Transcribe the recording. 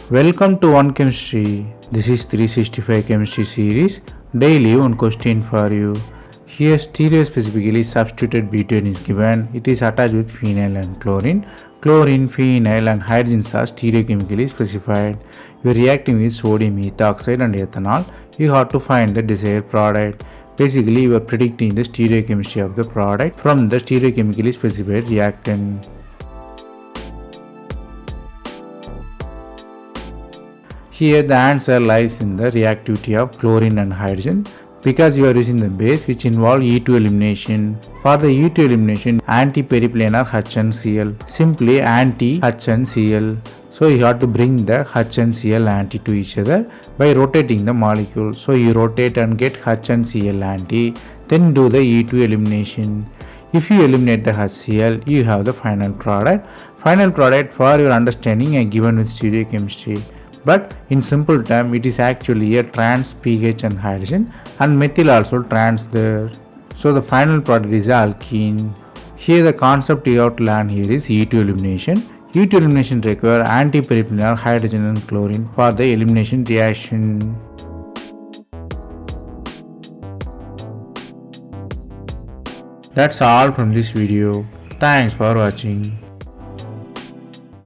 Welcome to One Chemistry. This is 365 Chemistry series. Daily one question for you. Here stereospecifically substituted butane is given. It is attached with phenyl and chlorine. Chlorine, phenyl and hydrogens are stereochemically specified. You are reacting with sodium ethoxide and ethanol. You have to find the desired product. Basically, you are predicting the stereochemistry of the product from the stereochemically specified reactant. Here the answer lies in the reactivity of chlorine and hydrogen because you are using the base which involve E2 elimination. For the E2 elimination, antiperiplanar HNCl, simply anti-HNCl. So you have to bring the HNCl anti to each other by rotating the molecule. So you rotate and get HNCl anti, then do the E2 elimination. If you eliminate the HCl, you have the final product. Final product for your understanding are given with stereochemistry. But in simple term, it is actually a trans pH and hydrogen and methyl also trans there. So the final product is alkene. Here the concept you have to learn here is E2 elimination. E2 elimination require antiperiplanar hydrogen and chlorine for the elimination reaction. That's all from this video. Thanks for watching.